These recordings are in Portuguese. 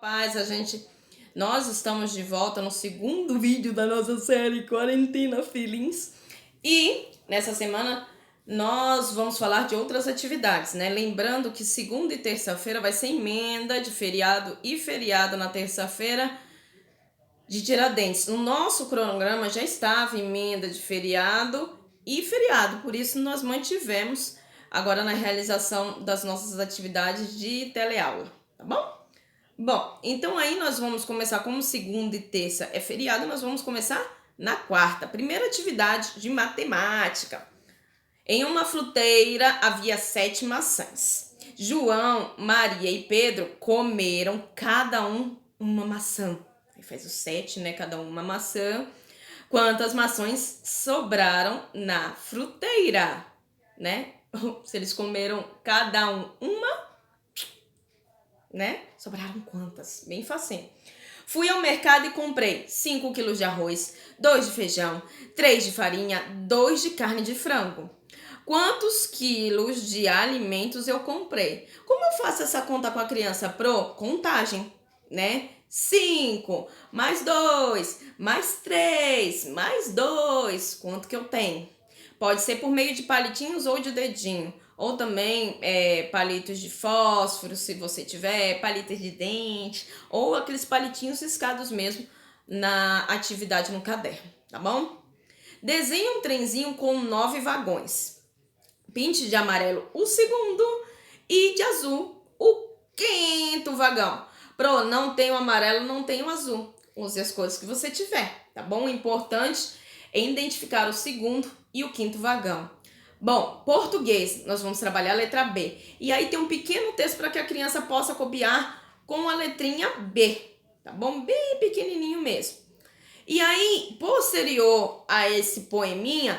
Paz, nós estamos de volta no segundo vídeo da nossa série Quarentena Feelings. E nessa semana nós vamos falar de outras atividades, né? Lembrando que segunda e terça-feira vai ser emenda de feriado e feriado na terça-feira de Tiradentes. No nosso cronograma já estava emenda de feriado e feriado, por isso nós mantivemos agora na realização das nossas atividades de teleaula, tá bom? Bom, então aí nós vamos começar, como segunda e terça é feriado, nós vamos começar na quarta. Primeira atividade de matemática. Em uma fruteira havia 7 maçãs. João, Maria e Pedro comeram cada um uma maçã. Aí faz o 7, né? Cada um uma maçã. Quantas maçãs sobraram na fruteira, né? Se eles comeram cada um uma, né? Sobraram quantas? Bem facinho. Fui ao mercado e comprei 5 quilos de arroz, 2 de feijão, 3 de farinha, 2 de carne de frango. Quantos quilos de alimentos eu comprei? Como eu faço essa conta com a criança? Pro contagem, né? 5, mais 2, mais 3, mais 2. Quanto que eu tenho? Pode ser por meio de palitinhos ou de dedinho. Ou também palitos de fósforo, se você tiver, palitos de dente, ou aqueles palitinhos riscados mesmo na atividade no caderno, tá bom? Desenhe um trenzinho com 9 vagões. Pinte de amarelo o segundo e de azul o quinto vagão. Pro, não tem o amarelo, não tem o azul. Use as cores que você tiver, tá bom? O importante é identificar o segundo e o quinto vagão. Bom, português, nós vamos trabalhar a letra B. E aí tem um pequeno texto para que a criança possa copiar com a letrinha B, tá bom? Bem pequenininho mesmo. E aí, posterior a esse poeminha,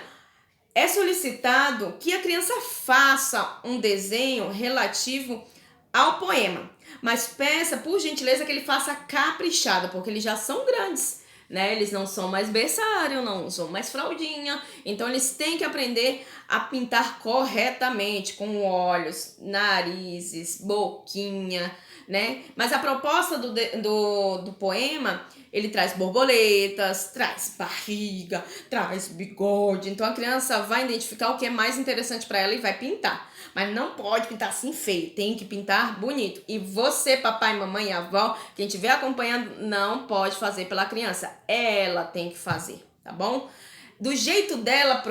é solicitado que a criança faça um desenho relativo ao poema. Mas peça, por gentileza, que ele faça caprichado, porque eles já são grandes, né? Eles não são mais berçário, não são mais fraldinha. Então, eles têm que aprender a pintar corretamente, com olhos, narizes, boquinha, né? Mas a proposta do poema, ele traz borboletas, traz barriga, traz bigode. Então, a criança vai identificar o que é mais interessante para ela e vai pintar. Mas não pode pintar assim feio, tem que pintar bonito. E você, papai, mamãe e avó, quem estiver acompanhando, não pode fazer pela criança. Ela tem que fazer, tá bom? Do jeito dela,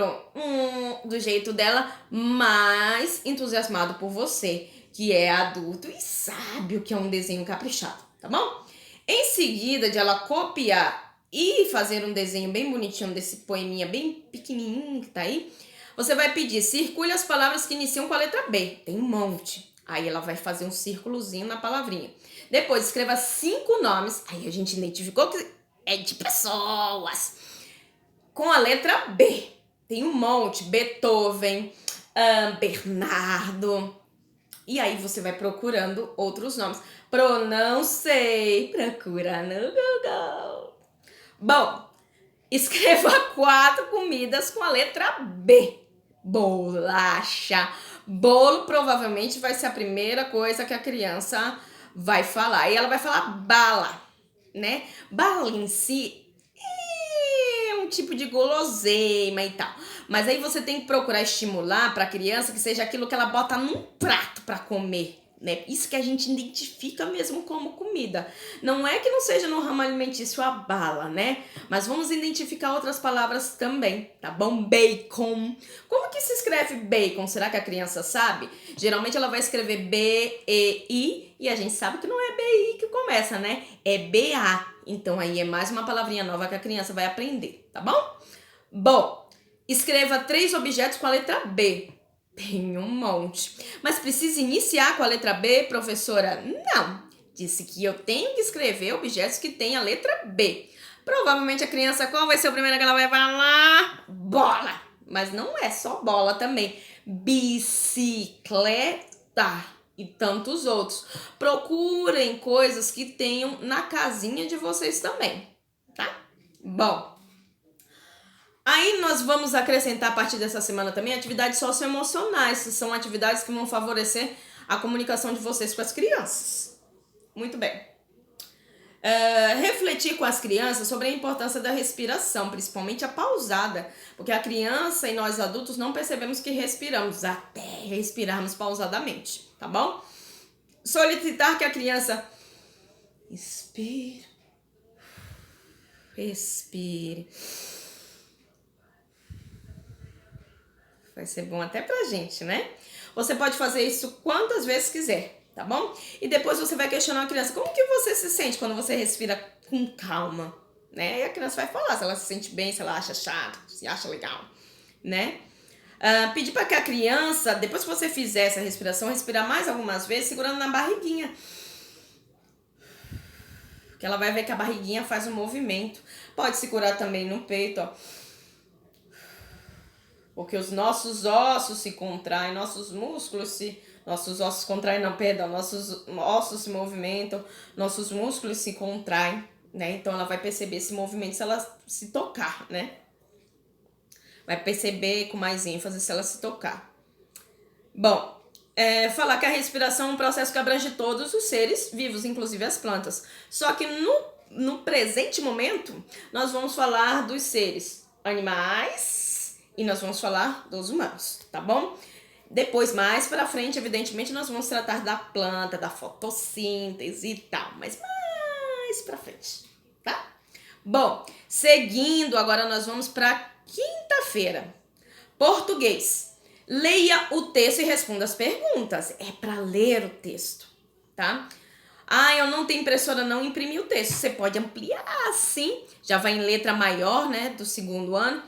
do jeito dela, mais entusiasmado por você, que é adulto e sabe o que é um desenho caprichado, tá bom? Em seguida de ela copiar e fazer um desenho bem bonitinho desse poeminha bem pequenininho que tá aí, você vai pedir, circule as palavras que iniciam com a letra B. Tem um monte. Aí ela vai fazer um círculozinho na palavrinha. Depois escreva 5 nomes. Aí a gente identificou que é de pessoas. Com a letra B. Tem um monte. Beethoven, Bernardo. E aí você vai procurando outros nomes. Não sei. Procura no Google. Bom, escreva 4 comidas com a letra B. Bolacha. Bolo provavelmente vai ser a primeira coisa que a criança vai falar. E ela vai falar bala, né? Bala em si é um tipo de guloseima e tal. Mas aí você tem que procurar estimular para a criança que seja aquilo que ela bota num prato para comer, né? Isso que a gente identifica mesmo como comida. Não é que não seja no ramo alimentício a bala, né? Mas vamos identificar outras palavras também, tá bom? Bacon. Como que se escreve bacon? Será que a criança sabe? Geralmente ela vai escrever B-E-I e a gente sabe que não é B-I que começa, né? É B-A. Então aí é mais uma palavrinha nova que a criança vai aprender, tá bom? Bom, escreva 3 objetos com a letra B. Tem um monte. Mas precisa iniciar com a letra B, professora? Não. Disse que eu tenho que escrever objetos que têm a letra B. Provavelmente a criança, qual vai ser o primeiro que ela vai falar? Bola. Mas não é só bola também. Bicicleta e tantos outros. Procurem coisas que tenham na casinha de vocês também, tá? Bom. Aí nós vamos acrescentar a partir dessa semana também atividades socioemocionais, que são atividades que vão favorecer a comunicação de vocês com as crianças. Muito bem. refletir com as crianças sobre a importância da respiração, principalmente a pausada, porque a criança e nós adultos não percebemos que respiramos até respirarmos pausadamente, tá bom? Solicitar que a criança inspire, respire. Vai ser bom até pra gente, né? Você pode fazer isso quantas vezes quiser, tá bom? E depois você vai questionar a criança, como que você se sente quando você respira com calma, né? E a criança vai falar se ela se sente bem, se ela acha chato, se acha legal, né? Pedir para que a criança, depois que você fizer essa respiração, respirar mais algumas vezes, segurando na barriguinha. Que ela vai ver que a barriguinha faz um movimento. Pode segurar também no peito, ó. Porque os nossos ossos se contraem, nossos ossos contraem, não, perdão, nossos ossos se movimentam, nossos músculos se contraem, né? Então ela vai perceber esse movimento se ela se tocar, né? Vai perceber com mais ênfase se ela se tocar. Bom, falar que a respiração é um processo que abrange todos os seres vivos, inclusive as plantas. Só que no presente momento, nós vamos falar dos seres animais e nós vamos falar dos humanos, tá bom? Depois, mais pra frente, evidentemente, nós vamos tratar da planta, da fotossíntese e tal, mas mais pra frente, tá? Bom, seguindo, agora nós vamos pra quinta-feira. Português. Leia o texto e responda as perguntas. É pra ler o texto, tá? Eu não tenho impressora, não imprimi o texto. Você pode ampliar, sim. Já vai em letra maior, né, do segundo ano.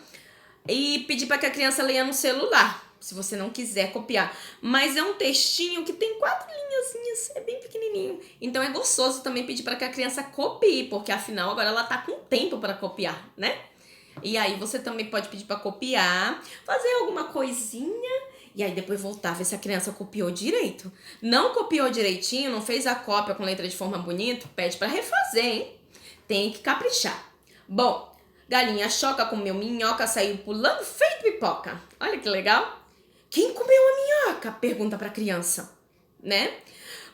E pedir para que a criança leia no celular, se você não quiser copiar. Mas é um textinho que tem 4 linhazinhas, é bem pequenininho. Então é gostoso também pedir para que a criança copie, porque afinal agora ela tá com tempo para copiar, né? E aí você também pode pedir para copiar, fazer alguma coisinha e aí depois voltar, ver se a criança copiou direito. Não copiou direitinho, não fez a cópia com letra de forma bonita, pede para refazer, hein? Tem que caprichar. Bom, galinha choca, comeu minhoca, saiu pulando, feito pipoca. Olha que legal. Quem comeu a minhoca? Pergunta pra criança, né?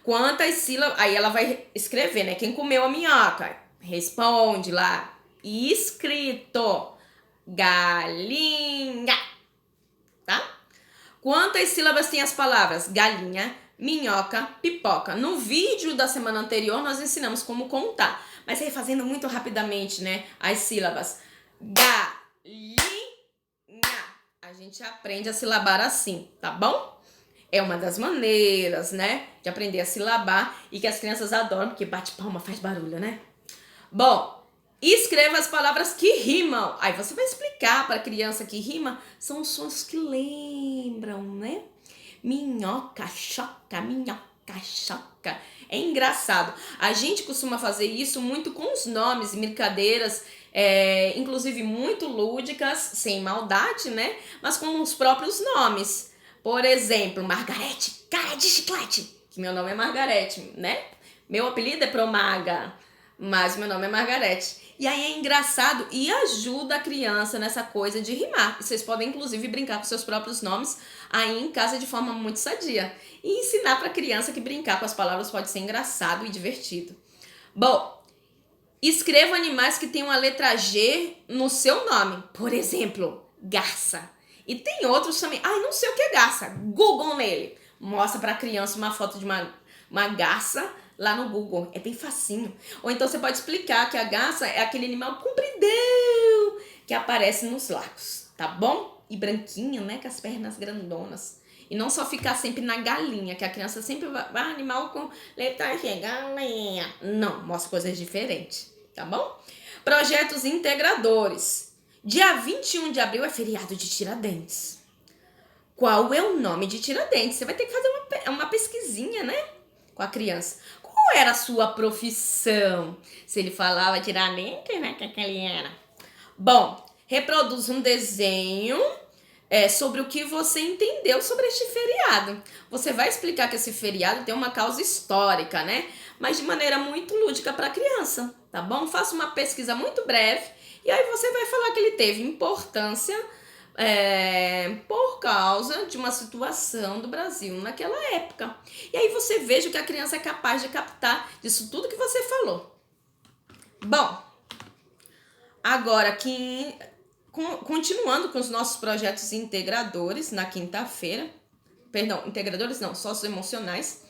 Quantas sílabas... Aí ela vai escrever, né? Quem comeu a minhoca? Responde lá. Escrito. Galinha. Tá? Quantas sílabas tem as palavras? Galinha, minhoca, pipoca. No vídeo da semana anterior, nós ensinamos como contar. Mas aí fazendo muito rapidamente, né? As sílabas. Galinha. A gente aprende a silabar assim, tá bom? É uma das maneiras, né? De aprender a silabar e que as crianças adoram, porque bate palma, faz barulho, né? Bom, escreva as palavras que rimam. Aí você vai explicar para a criança que rima. São os sons que lembram, né? Minhoca, choca, minhoca, choca. É engraçado. A gente costuma fazer isso muito com os nomes e brincadeiras, inclusive muito lúdicas, sem maldade, né? Mas com os próprios nomes. Por exemplo, Margarete, cara de chiclete. Que meu nome é Margarete, né? Meu apelido é Promaga, mas meu nome é Margarete. E aí é engraçado e ajuda a criança nessa coisa de rimar. E vocês podem, inclusive, brincar com seus próprios nomes aí em casa de forma muito sadia. E ensinar para a criança que brincar com as palavras pode ser engraçado e divertido. Bom, escreva animais que tenham a letra G no seu nome. Por exemplo, garça. E tem outros também. Não sei o que é garça. Google nele. Mostra para a criança uma foto de uma garça lá no Google. É bem facinho. Ou então você pode explicar que a garça é aquele animal compridão que aparece nos lagos, tá bom? E branquinho, né? Com as pernas grandonas. E não só ficar sempre na galinha, que a criança sempre vai animal com letra G, galinha. Não, mostra coisas diferentes, tá bom? Projetos integradores. Dia 21 de abril é feriado de Tiradentes. Qual é o nome de Tiradentes? Você vai ter que fazer uma pesquisinha, né? Com a criança. Qual era a sua profissão? Se ele falava Tiradentes, né? Que ele era. Bom, reproduz um desenho sobre o que você entendeu sobre este feriado. Você vai explicar que esse feriado tem uma causa histórica, né? Mas de maneira muito lúdica para a criança, tá bom? Faça uma pesquisa muito breve e aí você vai falar que ele teve importância por causa de uma situação do Brasil naquela época. E aí você veja o que a criança é capaz de captar disso tudo que você falou. Bom, agora aqui, continuando com os nossos projetos integradores na quinta-feira, perdão, integradores não, socioemocionais,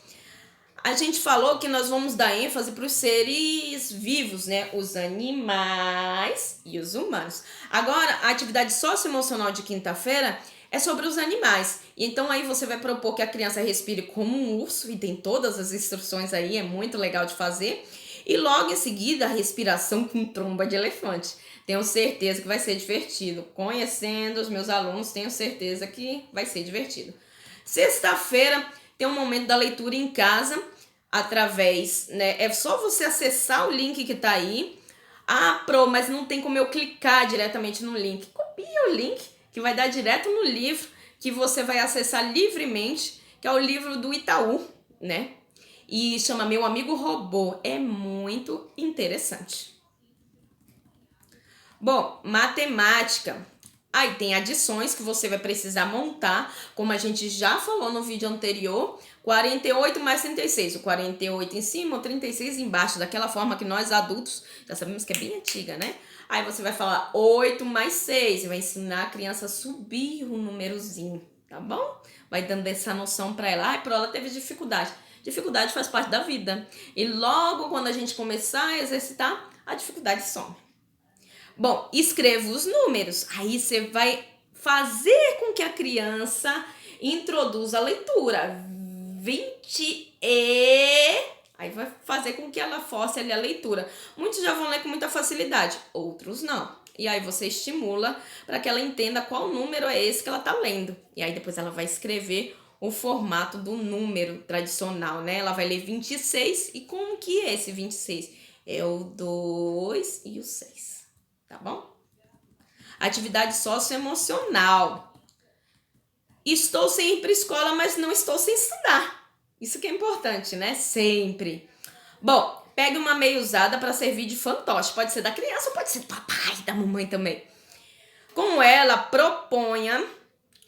a gente falou que nós vamos dar ênfase para os seres vivos, né? Os animais e os humanos. Agora, a atividade socioemocional de quinta-feira é sobre os animais. Então, aí você vai propor que a criança respire como um urso, e tem todas as instruções aí, é muito legal de fazer. E logo em seguida, a respiração com tromba de elefante. Tenho certeza que vai ser divertido. Conhecendo os meus alunos, tenho certeza que vai ser divertido. Sexta-feira tem um momento da leitura em casa, através, né? É só você acessar o link que tá aí. Ah, mas não tem como eu clicar diretamente no link. Copia o link, que vai dar direto no livro, que você vai acessar livremente, que é o livro do Itaú, né? E chama Meu Amigo Robô. É muito interessante. Bom, matemática. Aí tem adições que você vai precisar montar, como a gente já falou no vídeo anterior, 48 mais 36. O 48 em cima, o 36 embaixo, daquela forma que nós adultos já sabemos que é bem antiga, né? Aí você vai falar 8 mais 6 e vai ensinar a criança a subir o númerozinho, tá bom? Vai dando essa noção para ela. Para ela teve dificuldade. Dificuldade faz parte da vida. E logo quando a gente começar a exercitar, a dificuldade some. Bom, escreva os números. Aí você vai fazer com que a criança introduza a leitura. 20 e... Aí vai fazer com que ela force ali a leitura. Muitos já vão ler com muita facilidade, outros não. E aí você estimula para que ela entenda qual número é esse que ela está lendo. E aí depois ela vai escrever o formato do número tradicional, né? Ela vai ler 26 e como que é esse 26? É o 2 e o 6, tá bom? Atividade socioemocional. Estou sem ir para a escola, mas não estou sem estudar. Isso que é importante, né? Sempre. Bom, pegue uma meia usada para servir de fantoche. Pode ser da criança ou pode ser do papai, da mamãe também. Com ela, proponha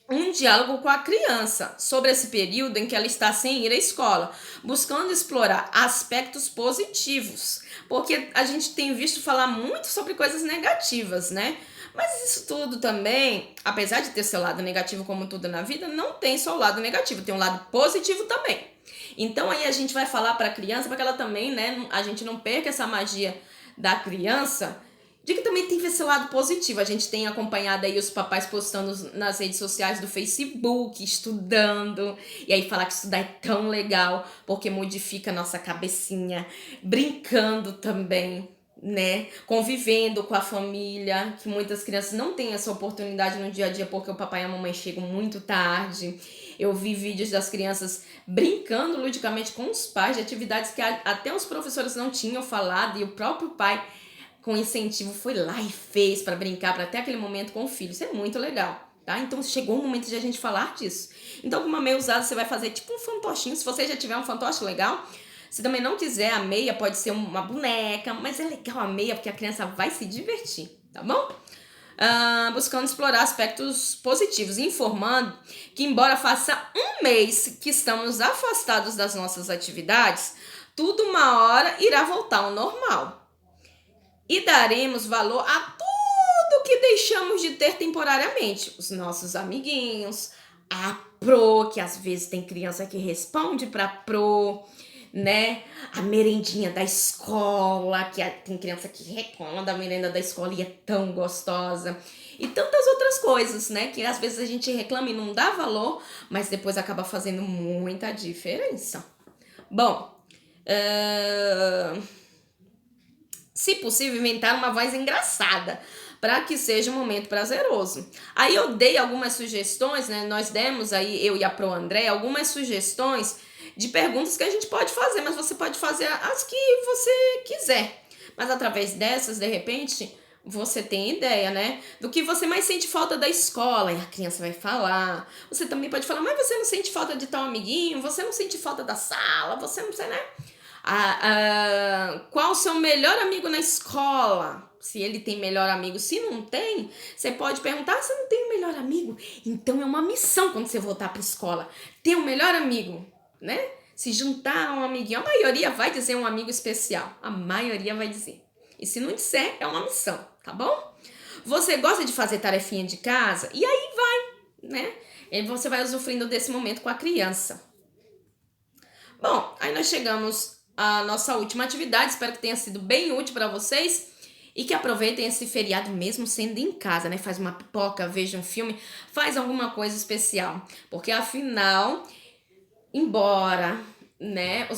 um diálogo com a criança sobre esse período em que ela está sem ir à escola, buscando explorar aspectos positivos, porque a gente tem visto falar muito sobre coisas negativas, né? Mas isso tudo também, apesar de ter seu lado negativo como tudo na vida, não tem só o lado negativo, tem um lado positivo também. Então aí a gente vai falar para a criança, para que ela também, né, a gente não perca essa magia da criança, de que também tem esse lado positivo. A gente tem acompanhado aí os papais postando nas redes sociais do Facebook, estudando. E aí falar que estudar é tão legal, porque modifica a nossa cabecinha. Brincando também, né? Convivendo com a família, que muitas crianças não têm essa oportunidade no dia a dia, porque o papai e a mamãe chegam muito tarde. Eu vi vídeos das crianças brincando ludicamente com os pais, de atividades que até os professores não tinham falado, e o próprio pai, com incentivo, foi lá e fez para brincar, para ter aquele momento com o filho. Isso é muito legal, tá? Então chegou o momento de a gente falar disso. Então com uma meia usada você vai fazer tipo um fantochinho. Se você já tiver um fantoche legal, se também não quiser a meia, pode ser uma boneca, mas é legal a meia porque a criança vai se divertir, tá bom? Buscando explorar aspectos positivos, informando que embora faça um mês que estamos afastados das nossas atividades, tudo uma hora irá voltar ao normal. E daremos valor a tudo que deixamos de ter temporariamente. Os nossos amiguinhos, a pro, que às vezes tem criança que responde para pro, né? A merendinha da escola, que tem criança que reclama da merenda da escola e é tão gostosa. E tantas outras coisas, né? Que às vezes a gente reclama e não dá valor, mas depois acaba fazendo muita diferença. Bom, se possível, inventar uma voz engraçada para que seja um momento prazeroso. Aí eu dei algumas sugestões, né? Nós demos aí, eu e a Pro André, algumas sugestões de perguntas que a gente pode fazer, mas você pode fazer as que você quiser. Mas através dessas, de repente, você tem ideia, né? Do que você mais sente falta da escola. E a criança vai falar. Você também pode falar, mas você não sente falta de tal amiguinho? Você não sente falta da sala? Você não sei, né? Qual o seu melhor amigo na escola? Se ele tem melhor amigo. Se não tem, você pode perguntar, você não tem um melhor amigo? Então é uma missão quando você voltar para a escola. Ter um melhor amigo, né? Se juntar a um amiguinho. A maioria vai dizer um amigo especial. A maioria vai dizer. E se não disser, é uma missão, tá bom? Você gosta de fazer tarefinha de casa? E aí vai, né? E você vai usufruindo desse momento com a criança. Bom, aí nós chegamos à nossa última atividade. Espero que tenha sido bem útil para vocês e que aproveitem esse feriado mesmo sendo em casa, né? Faz uma pipoca, veja um filme, faz alguma coisa especial. Porque afinal, embora, né,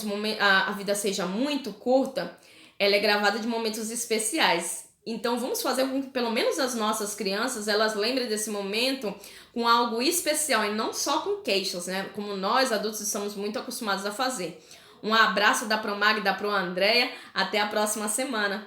a vida seja muito curta, ela é gravada de momentos especiais. Então vamos fazer com que pelo menos as nossas crianças, elas lembrem desse momento com algo especial e não só com queixas, né? Como nós adultos estamos muito acostumados a fazer. Um abraço da Promag e da Pro Andréia. Até a próxima semana.